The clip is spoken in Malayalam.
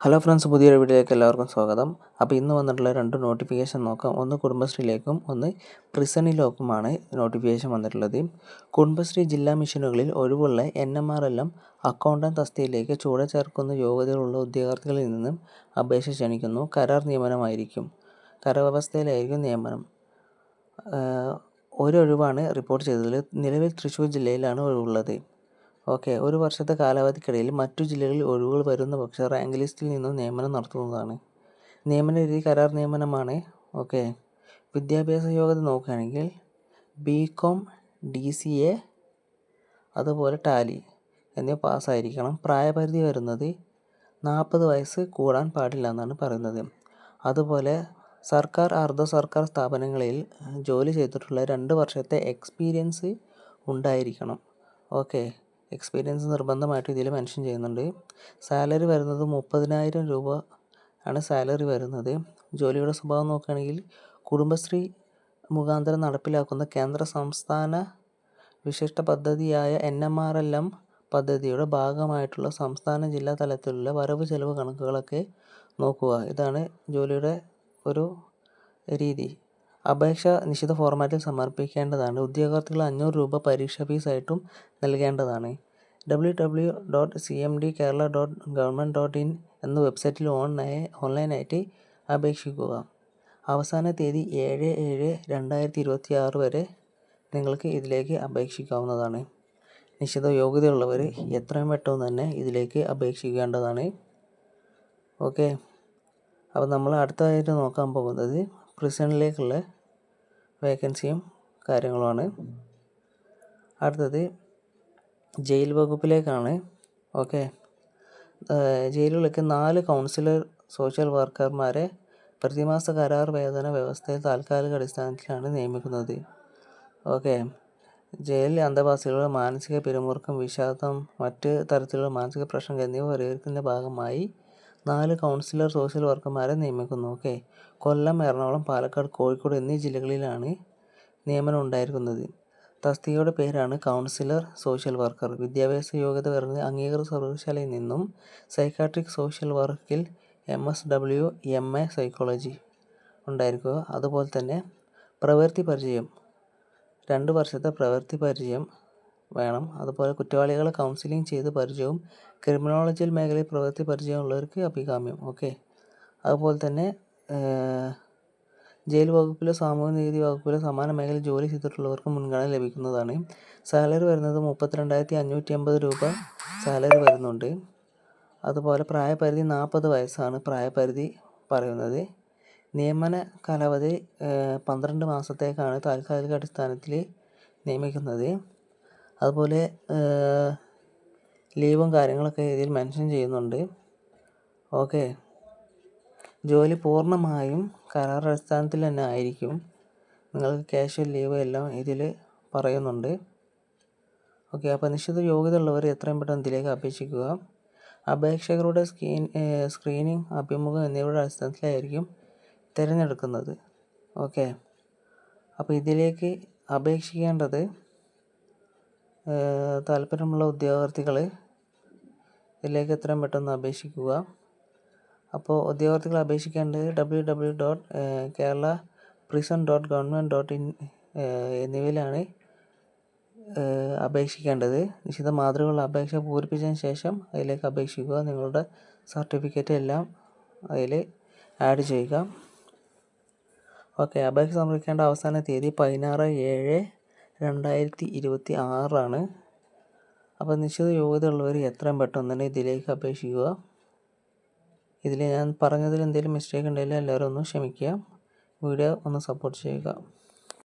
ഹലോ ഫ്രണ്ട്സ്, പുതിയൊരു വീഡിയോയിലേക്ക് എല്ലാവർക്കും സ്വാഗതം. അപ്പോൾ ഇന്ന് വന്നിട്ടുള്ള രണ്ട് നോട്ടിഫിക്കേഷൻ നോക്കാം. ഒന്ന് കുടുംബശ്രീയിലേക്കും ഒന്ന് പ്രിസണിലേക്കുമാണ് നോട്ടിഫിക്കേഷൻ വന്നിട്ടുള്ളത്. കുടുംബശ്രീ ജില്ലാ മിഷനുകളിൽ ഒഴിവുള്ള NMRLM അക്കൗണ്ടന്റ് തസ്തികയിലേക്ക് ചുവടെ ചേർക്കുന്ന യോഗ്യതകളുള്ള ഉദ്യോഗാർത്ഥികളിൽ നിന്നും അപേക്ഷ ക്ഷണിക്കുന്നു. കരാർ നിയമനമായിരിക്കും. കരാവസ്ഥയിലായിരിക്കും നിയമനം. ഒരൊഴിവാണ് റിപ്പോർട്ട് ചെയ്തത്. നിലവിൽ തൃശ്ശൂർ ജില്ലയിലാണ് ഒഴിവുള്ളത്. ഒരു വർഷത്തെ കാലാവധിക്കിടയിൽ മറ്റു ജില്ലകളിൽ ഒഴിവുകൾ വരുന്ന പക്ഷം റാങ്ക് ലിസ്റ്റിൽ നിന്നും നിയമനം നടത്തുന്നതാണ്. നിയമന രീതി കരാർ നിയമനമാണ്. വിദ്യാഭ്യാസ യോഗ്യത നോക്കുകയാണെങ്കിൽ BCom, DCA അതുപോലെ ടാലി എന്നിവ പാസ്സായിരിക്കണം. പ്രായപരിധി വരുന്നത് 40 വയസ്സ് കൂടാൻ പാടില്ല എന്നാണ് പറയുന്നത്. അതുപോലെ സർക്കാർ അർദ്ധ സർക്കാർ സ്ഥാപനങ്ങളിൽ ജോലി ചെയ്തിട്ടുള്ള 2 വർഷത്തെ എക്സ്പീരിയൻസ് ഉണ്ടായിരിക്കണം. എക്സ്പീരിയൻസ് നിർബന്ധമായിട്ട് ഇതിൽ മെൻഷൻ ചെയ്യുന്നുണ്ട്. സാലറി വരുന്നത് 30,000 രൂപ ആണ് സാലറി വരുന്നത്. ജോലിയുടെ സ്വഭാവം നോക്കുകയാണെങ്കിൽ കുടുംബശ്രീ മുഖാന്തരം നടപ്പിലാക്കുന്ന കേന്ദ്ര സംസ്ഥാന വിശിഷ്ട പദ്ധതിയായ NMRLM പദ്ധതിയുടെ ഭാഗമായിട്ടുള്ള സംസ്ഥാന ജില്ലാ തലത്തിലുള്ള വരവ് ചെലവ് കണക്കുകളൊക്കെ നോക്കുക. ഇതാണ് ജോലിയുടെ ഒരു രീതി. അപേക്ഷ നിശ്ചിത ഫോർമാറ്റിൽ സമർപ്പിക്കേണ്ടതാണ്. ഉദ്യോഗാർത്ഥികൾ 500 രൂപ പരീക്ഷാ ഫീസായിട്ടും നൽകേണ്ടതാണ്. www.cmdkerala.government.in എന്ന വെബ്സൈറ്റിൽ ഓൺലൈനായിട്ട് അപേക്ഷിക്കുക. അവസാന തീയതി 7/7/2026 വരെ നിങ്ങൾക്ക് ഇതിലേക്ക് അപേക്ഷിക്കാവുന്നതാണ്. നിശ്ചിത യോഗ്യതയുള്ളവർ എത്രയും പെട്ടെന്ന് തന്നെ ഇതിലേക്ക് അപേക്ഷിക്കേണ്ടതാണ്. അപ്പോൾ നമ്മൾ അടുത്തതായിട്ട് നോക്കാൻ പോകുന്നത് പ്രിസണിലേക്കുള്ള വേക്കൻസിയും കാര്യങ്ങളുമാണ്. അടുത്തത് ജയിൽ വകുപ്പിലേക്കാണ്. ജയിലുകളിലേക്ക് 4 കൗൺസിലർ സോഷ്യൽ വർക്കർമാരെ പ്രതിമാസ കരാർ വേതന വ്യവസ്ഥയിൽ താൽക്കാലിക അടിസ്ഥാനത്തിലാണ് നിയമിക്കുന്നത്. ജയിലിലെ അന്തേവാസികളുടെ മാനസിക പിരിമുറുക്കം, വിഷാദം, മറ്റ് തരത്തിലുള്ള മാനസിക പ്രശ്നങ്ങൾ എന്നിവ പരിഹരിക്കുന്നതിൻ്റെ ഭാഗമായി 4 കൗൺസിലർ സോഷ്യൽ വർക്കർമാരെ നിയമിക്കുന്നു. കൊല്ലം, എറണാകുളം, പാലക്കാട്, കോഴിക്കോട് എന്നീ ജില്ലകളിലാണ് നിയമനം ഉണ്ടായിരിക്കുന്നത്. തസ്തികയുടെ പേരാണ് കൗൺസിലർ സോഷ്യൽ വർക്കർ. വിദ്യാഭ്യാസ യോഗ്യത വരുന്നത് അംഗീകൃത സർവകലാശാലയിൽ നിന്നും സൈക്കാട്രിക് സോഷ്യൽ വർക്കിൽ MSW, MA സൈക്കോളജി ഉണ്ടായിരിക്കുക. അതുപോലെ തന്നെ പ്രവൃത്തി പരിചയം 2 വർഷത്തെ പ്രവൃത്തി പരിചയം വേണം. അതുപോലെ കുറ്റവാളികളെ കൗൺസിലിംഗ് ചെയ്ത് പരിചയവും ക്രിമിനോളജിക്കൽ മേഖലയിൽ പ്രവൃത്തി പരിചയമുള്ളവർക്ക് അഭികാമ്യം. അതുപോലെ തന്നെ ജയിൽ വകുപ്പിലോ സാമൂഹ്യനീതി വകുപ്പിലോ സമാന മേഖലയിൽ ജോലി ചെയ്തിട്ടുള്ളവർക്ക് മുൻഗണന ലഭിക്കുന്നതാണ്. സാലറി വരുന്നത് 32,550 രൂപ സാലറി വരുന്നുണ്ട്. അതുപോലെ പ്രായപരിധി 40 വയസ്സാണ് പ്രായപരിധി പറയുന്നത്. നിയമന കാലാവധി 12 മാസത്തേക്കാണ് താൽക്കാലിക അടിസ്ഥാനത്തിൽ നിയമിക്കുന്നത്. അതുപോലെ ലീവും കാര്യങ്ങളൊക്കെ ഇതിൽ മെൻഷൻ ചെയ്യുന്നുണ്ട്. ജോലി പൂർണ്ണമായും കരാർ അടിസ്ഥാനത്തിൽ തന്നെ ആയിരിക്കും. നിങ്ങൾക്ക് ക്യാഷ്വൽ ലീവ് എല്ലാം ഇതിൽ പറയുന്നുണ്ട്. അപ്പോൾ നിശ്ചിത യോഗ്യത ഉള്ളവർ എത്രയും പെട്ടെന്ന് ഇതിലേക്ക് അപേക്ഷിക്കുക. അപേക്ഷകരുടെ സ്ക്രീനിങ്, അഭിമുഖം എന്നിവയുടെ അടിസ്ഥാനത്തിലായിരിക്കും തിരഞ്ഞെടുക്കുന്നത്. അപ്പോൾ ഇതിലേക്ക് അപേക്ഷിക്കേണ്ടത് താല്പര്യമുള്ള ഉദ്യോഗാർത്ഥികൾ ഇതിലേക്ക് എത്രയും പെട്ടെന്ന് അപേക്ഷിക്കുക. അപ്പോൾ ഉദ്യോഗാർത്ഥികൾ അപേക്ഷിക്കേണ്ടത് www.keralaprison.government.in എന്നിവയിലാണ് അപേക്ഷിക്കേണ്ടത്. നിശ്ചിത മാതൃകയുള്ള അപേക്ഷ പൂരിപ്പിച്ചതിന് ശേഷം അതിലേക്ക് അപേക്ഷിക്കുക. നിങ്ങളുടെ സർട്ടിഫിക്കറ്റ് എല്ലാം അതിൽ ആഡ് ചെയ്യുക. അപേക്ഷ സമർപ്പിക്കേണ്ട അവസാന തീയതി 16/7/2026 അപ്പോൾ നിശ്ചിത യോഗ്യത ഉള്ളവർ എത്രയും പെട്ടെന്ന് തന്നെ ഇതിലേക്ക് അപേക്ഷിക്കുക. ഇതിൽ ഞാൻ പറഞ്ഞതിൽ എന്തെങ്കിലും മിസ്റ്റേക്ക് ഉണ്ടെങ്കിൽ എല്ലാവരും ഒന്ന് ക്ഷമിക്കുക. വീഡിയോ ഒന്ന് സപ്പോർട്ട് ചെയ്യുക.